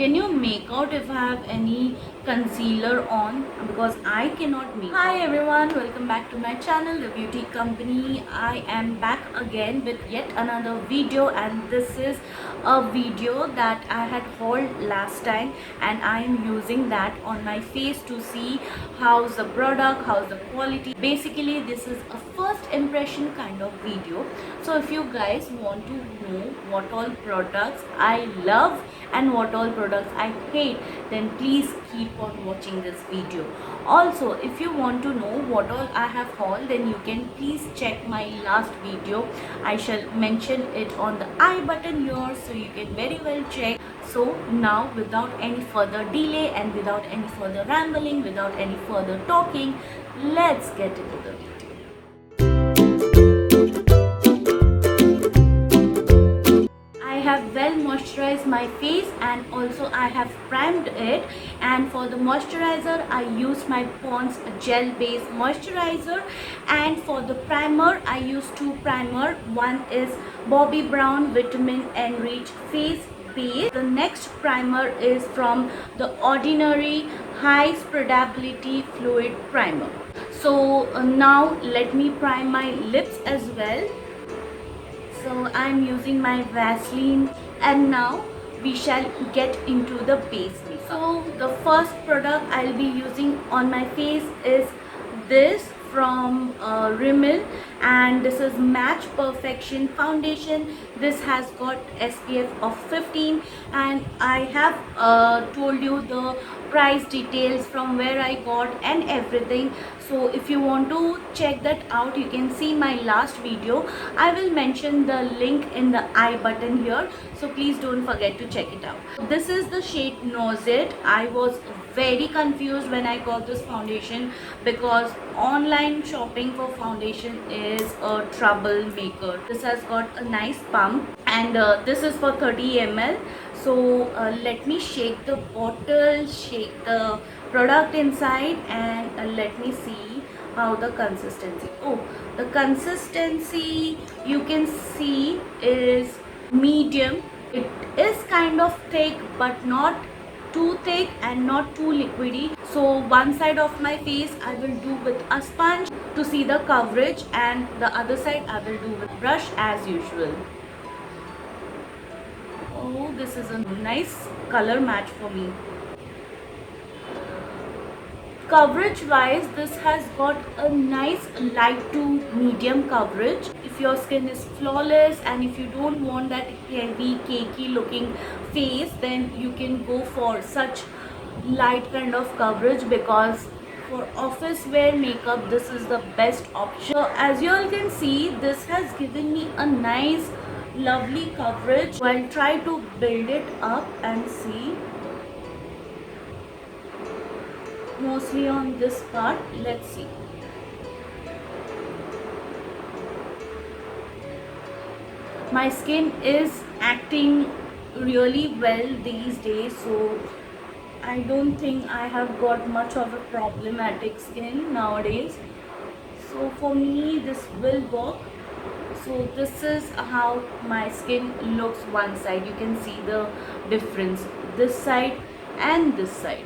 Can you make out if I have any concealer on? Because I cannot make. Hi everyone, welcome back to my channel, The Beauty Company. I am back again with yet another video, and this is a video that I had hauled last time, and I am using that on my face to see how's the product, how's the quality. Basically this is a first impression kind of video. So if you guys want to know what all products I love and what all products I hate, then please keep on watching this video. Also, if you want to know what all I have hauled, then you can please check my last video. I shall mention it on the I button here, so you can very well check. So now, without any further delay and without any further rambling, without any further talking, let's get into the video. I have well moisturized my face, and also I have primed it, and for the moisturizer I used my Pond's gel based moisturizer, and for the primer I used two primer. One is Bobbi Brown Vitamin Enrich Face Base. The next primer is from the Ordinary High Spreadability Fluid Primer. So now let me prime my lips as well. So I'm using my Vaseline, and now we shall get into the base makeup. So the first product I'll be using on my face is this from Rimmel, and this is Match Perfection Foundation. This has got SPF of 15, and I have told you the price details from where I got and everything. So if you want to check that out, you can see my last video. I will mention the link in the I button here, so please don't forget to check it out. This is the shade Nausea. I was very confused when I got this foundation, because online shopping for foundation is a troublemaker. This has got a nice pump, and this is for 30 ml. So let me shake the bottle, shake the product inside, and let me see how the consistency. Oh, the consistency you can see is medium. It is kind of thick, but not too thick and not too liquidy. So one side of my face I will do with a sponge to see the coverage, and the other side I will do with brush as usual. Oh, this is a nice color match for me. Coverage wise, this has got a nice light to medium coverage. If your skin is flawless and if you don't want that heavy cakey looking face, then you can go for such light kind of coverage, because for office wear makeup this is the best option. So as you all can see, this has given me a nice lovely coverage. So I'll try to build it up and see. Mostly on this part. Let's see. My skin is acting really well these days, so I don't think I have got much of a problematic skin nowadays. So for me this will work. So this is how my skin looks one side. You can see the difference, this side and this side.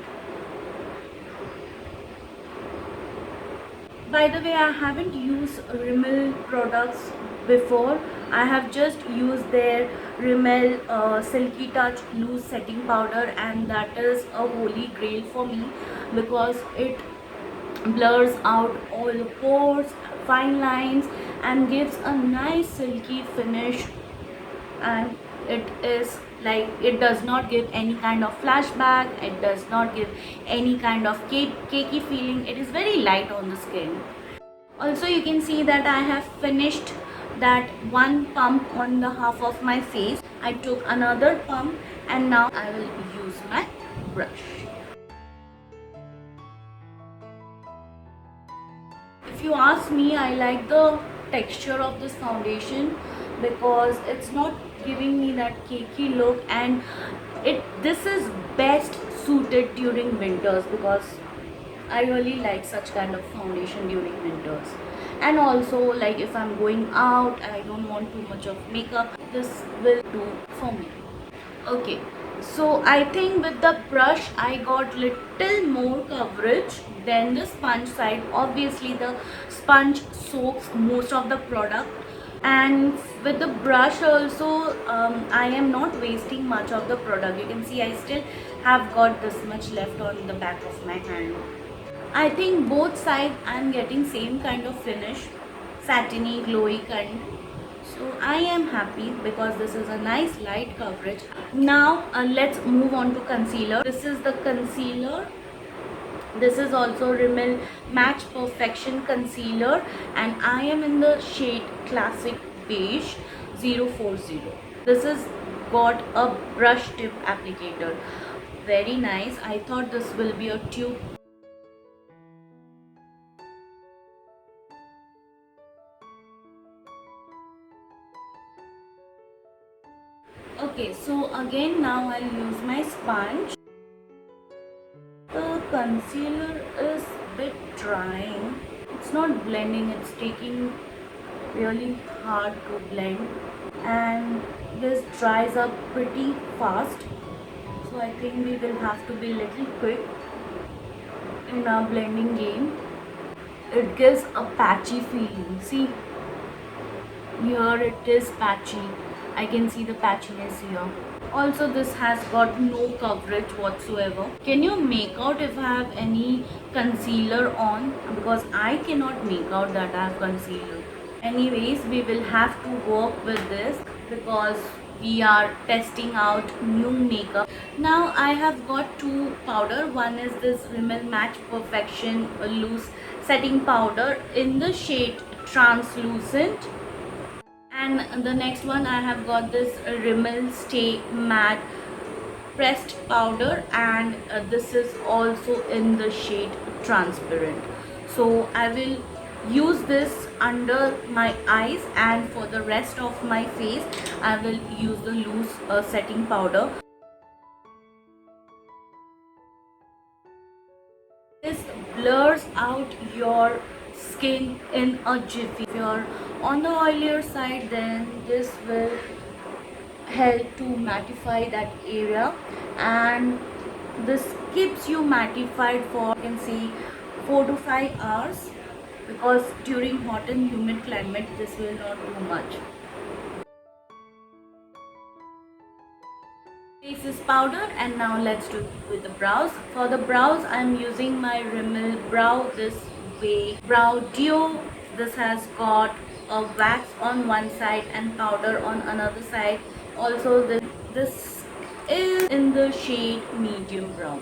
By the way, I haven't used Rimmel products before. I have just used their Rimmel Silky Touch Loose Setting Powder, and that is a holy grail for me, because it blurs out all the pores, fine lines, and gives a nice silky finish. And it is like, it does not give any kind of flashback, it does not give any kind of cakey feeling. It is very light on the skin. Also you can see that I have finished that one pump on the half of my face. I took another pump, and now I will use my brush. If you ask me, I like the texture of this foundation, because it's not giving me that cakey look, and this is best suited during winters, because I really like such kind of foundation during winters. And also, like, if I'm going out, I don't want too much of makeup, this will do for me. Okay, So I think with the brush I got little more coverage than the sponge side. Obviously the sponge soaks most of the product, and with the brush also I am not wasting much of the product. You can see I still have got this much left on the back of my hand. I think both sides I'm getting same kind of finish, satiny glowy kind. So I am happy because this is a nice light coverage. Now let's move on to concealer. This is the concealer. This is also Rimmel Match Perfection Concealer, and I am in the shade Classic Beige 040. This is got a brush tip applicator. Very nice. I thought this will be a tube. Okay, so again now I'll use my sponge. The concealer is a bit drying. It's not blending, it's taking really hard to blend, and this dries up pretty fast. So I think we will have to be little quick in our blending game. It gives a patchy feeling. See, here it is patchy. I can see the patchiness here. Also this has got no coverage whatsoever. Can you make out if I have any concealer on? Because I cannot make out that I have concealer. Anyways, we will have to work with this because we are testing out new makeup. Now I have got two powder. One is this Rimmel Match Perfection loose setting powder in the shade translucent, and the next one I have got this Rimmel Stay Matte pressed powder, and this is also in the shade transparent. So I will use this under my eyes, and for the rest of my face I will use the loose setting powder. This blurs out your skin in a jiffy. If you're on the oilier side, then this will help to mattify that area, and this keeps you mattified for, you can see, 4 to 5 hours, because during hot and humid climate this will not do much. Face is powdered, and now let's do it with the brows. For the brows I'm using my Rimmel Brow This Way Brow Duo. This has got a wax on one side and powder on another side. Also this is in the shade medium brown.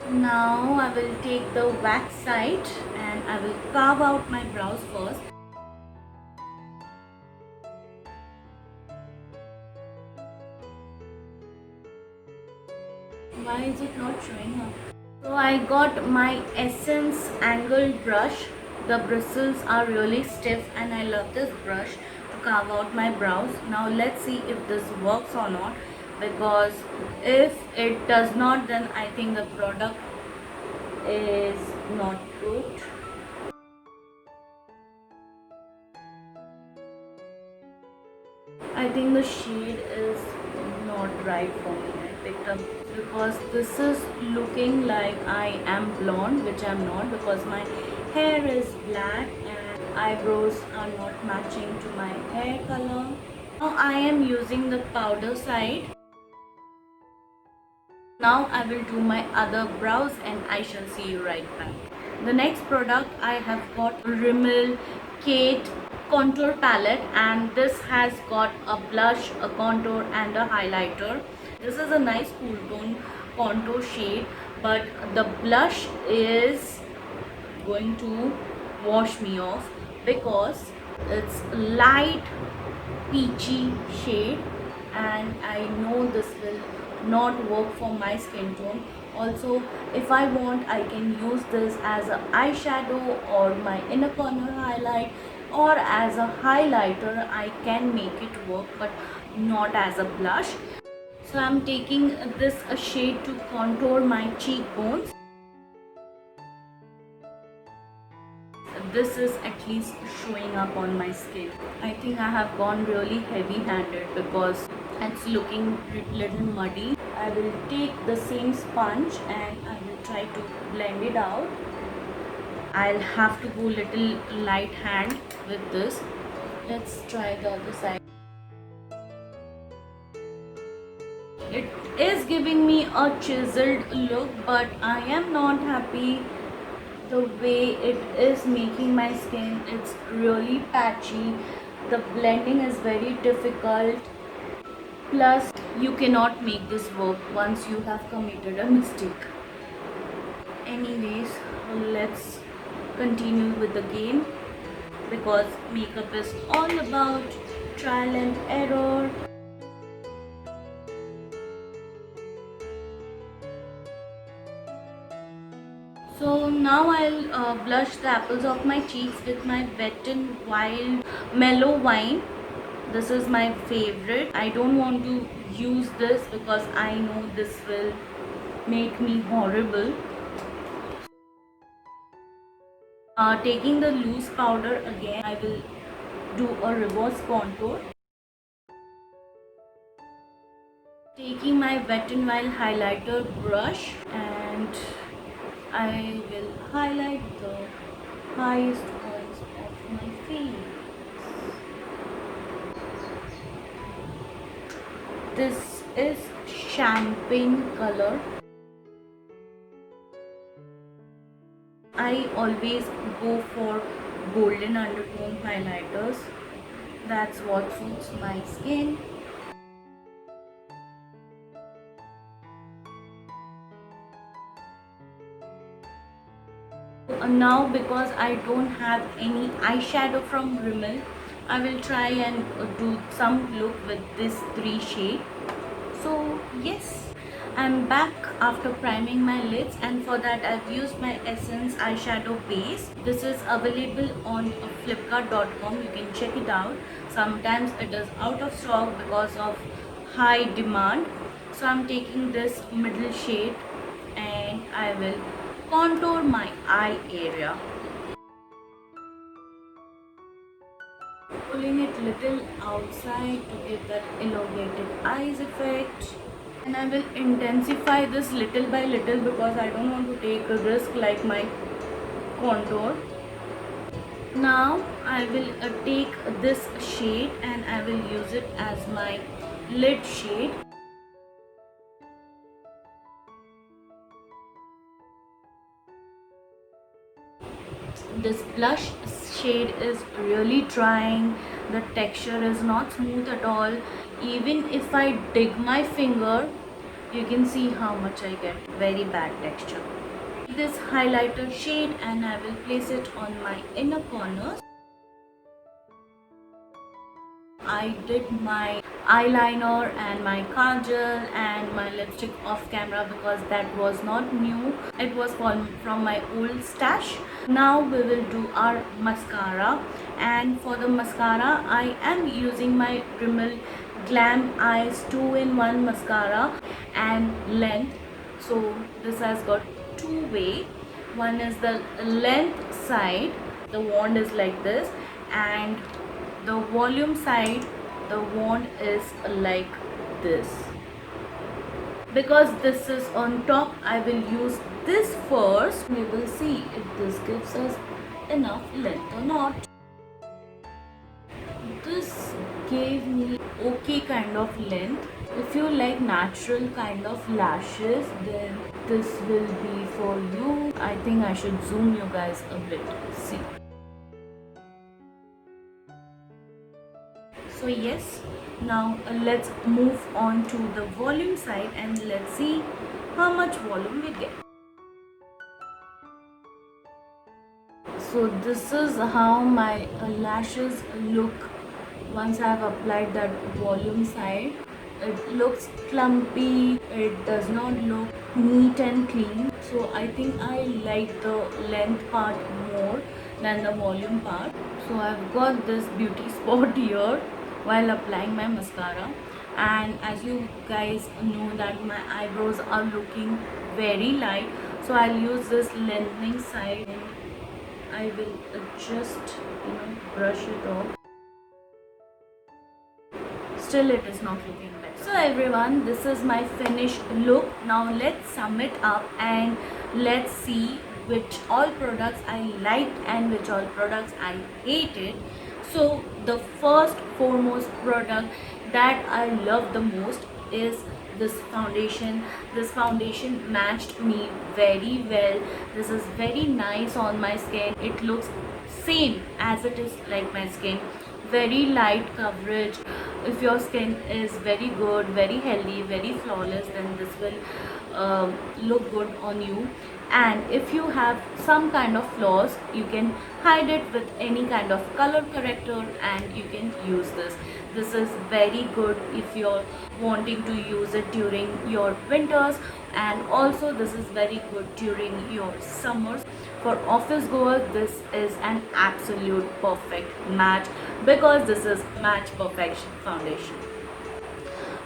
Now I will take the wax side and I will carve out my brows first. Why is it not showing up? So I got my Essence angled brush. The bristles are really stiff and I love this brush to carve out my brows. Now let's see if this works or not, because if it does not, then I think the product is not good. I think the shade is not right for me. I picked up, because this is looking like I am blonde, which I'm not, because my hair is black and eyebrows are not matching to my hair color. Now I am using the powder side. Now I will do my other brows and I shall see you right back. The next product I have got Rimmel Kate contour palette, and this has got a blush, a contour and a highlighter. This is a nice cool tone contour shade, but the blush is going to wash me off because it's light peachy shade, and I know this will not work for my skin tone. Also, if I want, I can use this as an eyeshadow or my inner corner highlight, or as a highlighter I can make it work, but not as a blush. So I'm taking this shade to contour my cheekbones. this is at least showing up on my skin. I think I have gone really heavy handed because it's looking little muddy. I will take the same sponge and I will try to blend it out. I'll have to go little light hand with this. Let's try the other side. It is giving me a chiseled look, but I am not happy the way it is making my skin. It's really patchy. The blending is very difficult. Plus, you cannot make this work once you have committed a mistake. Anyways, let's continue with the game because makeup is all about trial and error. So now I'll blush the apples of my cheeks with my Wet n Wild Mellow Wine. This is my favorite. I don't want to use this because I know this will make me horrible. Taking the loose powder again, I will do a reverse contour. Taking my Wet n Wild highlighter brush and I will highlight the highest points of my face. This is champagne color. I always go for golden undertone highlighters. That's what suits my skin. Now because I don't have any eyeshadow from Rimmel, I will try and do some look with this 3 shade. So yes, I'm back after priming my lids, and for that I've used my Essence eyeshadow base. This is available on flipkart.com. You can check it out. Sometimes it is out of stock because of high demand. So I'm taking this middle shade and I will contour my eye area. Pulling it little outside to get that elongated eyes effect. And I will intensify this little by little because I don't want to take a risk like my contour. Now I will take this shade and I will use it as my lid shade. This blush shade is really drying. The texture is not smooth at all. Even if I dig my finger, you can see how much I get. Very bad texture. This highlighter shade and I will place it on my inner corners. I did my eyeliner and my kajal and my lipstick off camera because that was not new. It was from my old stash. Now we will do our mascara, and for the mascara I am using my Rimmel Glam Eyes 2-in-1 mascara and length. So this has got two way. One is the length side, the wand is like this, and the volume side, the wand is like this. Because this is on top, I will use this first. We will see if this gives us enough length or not. This gave me okay kind of length. If you like natural kind of lashes, then this will be for you. I think I should zoom you guys a bit. See. So yes, now let's move on to the volume side and let's see how much volume we get. So this is how my lashes look once I have applied that volume side. It looks clumpy, it does not look neat and clean. So I think I like the length part more than the volume part. So I've got this beauty spot here while applying my mascara, and as you guys know that my eyebrows are looking very light, so I'll use this lengthening side I will just brush it off. Still it is not looking better. So everyone, this is my finished look. Now let's sum it up and let's see which all products I liked and which all products I hated. So the first foremost product that I love the most is this foundation. This foundation matched me very well. This is very nice on my skin. It looks same as it is like my skin. Very light coverage. If your skin is very good, very healthy, very flawless, then this will look good on you. And if you have some kind of flaws, you can hide it with any kind of color corrector and you can use this. This is very good if you're wanting to use it during your winters, and also this is very good during your summers. For office goers, this is an absolute perfect match because this is match perfection foundation.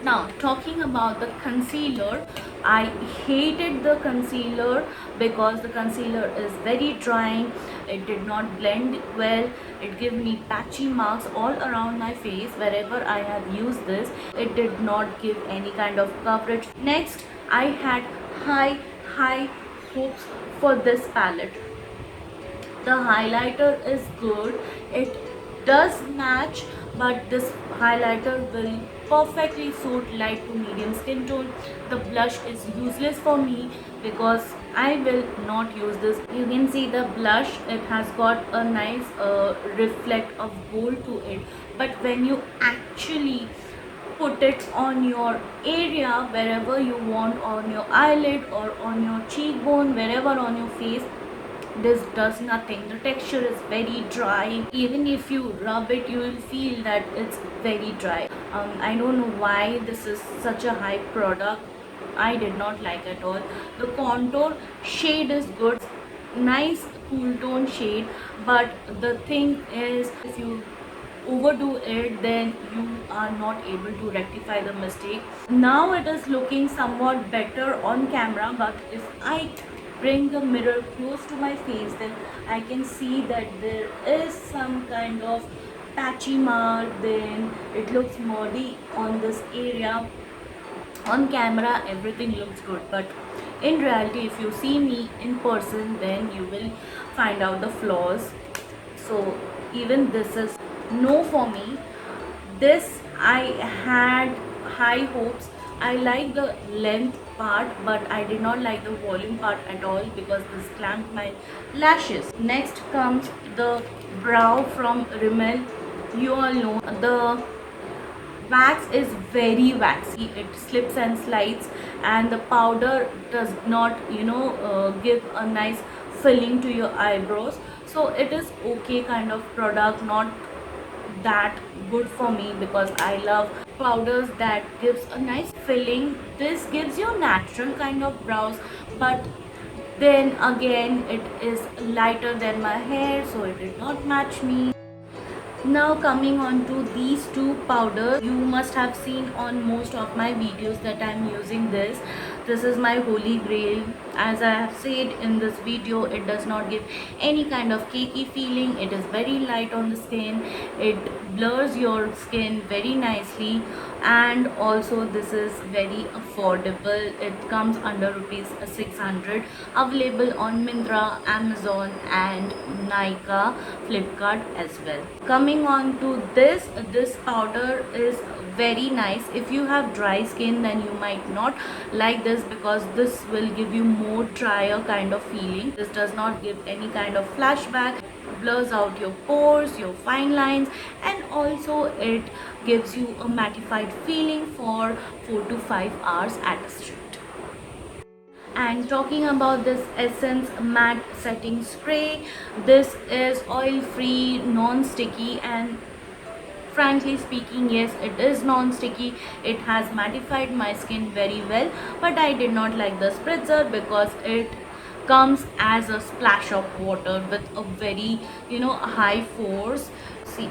Now talking about the concealer, I hated the concealer because the concealer is very drying. It did not blend well. It gave me patchy marks all around my face wherever I have used this. It did not give any kind of coverage. Next, I had high hopes for this palette. The highlighter is good, it does match, but this highlighter will perfectly suit light to medium skin tone. The blush is useless for me because I will not use this. You can see the blush, it has got a nice reflect of gold to it, but when you actually put it on your area, wherever you want, on your eyelid or on your cheekbone, wherever on your face, this does nothing. The texture is very dry. Even if you rub it, you will feel that it's very dry. I don't know why this is such a hype product. I did not like at all. The contour shade is good, nice cool tone shade, but the thing is, if you overdo it, then you are not able to rectify the mistake. Now it is looking somewhat better on camera, but if I bring the mirror close to my face, then I can see that there is some kind of patchy mark. Then it looks muddy on this area. On camera everything looks good, but in reality, if you see me in person, then you will find out the flaws. So even this is no for me. This I had high hopes. I like the length part, but I did not like the volume part at all because this clamped my lashes. Next comes the brow from Rimmel. You all know the wax is very waxy. It slips and slides, and the powder does not give a nice filling to your eyebrows. So it is okay kind of product, not that good for me because I love powders that gives a nice filling. This gives you natural kind of brows, but then again it is lighter than my hair, so it did not match me. Now coming on to these two powders, you must have seen on most of my videos that I'm using this. This is my holy grail. As I have said in this video, it does not give any kind of cakey feeling. It is very light on the skin. It blurs your skin very nicely, and also this is very affordable. It comes under rupees 600. Available on Myntra, Amazon and Nykaa, Flipkart as well. Coming on to this powder is very nice. If you have dry skin, then you might not like this because this will give you more drier kind of feeling. This does not give any kind of flashback, blurs out your pores, your fine lines, and also it gives you a mattified feeling for 4 to 5 hours at a stretch. And talking about this Essence matte setting spray, this is oil free, non-sticky, and frankly speaking, yes, it is non-sticky. It has mattified my skin very well, but I did not like the spritzer because it comes as a splash of water with a very high force. See,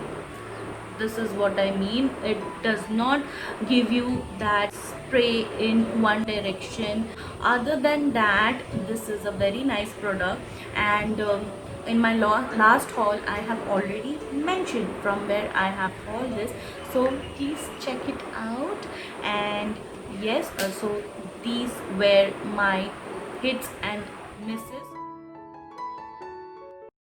this is what I mean. It does not give you that spray in one direction. Other than that, this is a very nice product, and in my last haul I have already mentioned from where I have hauled this, so please check it out. And yes, so these were my hits and misses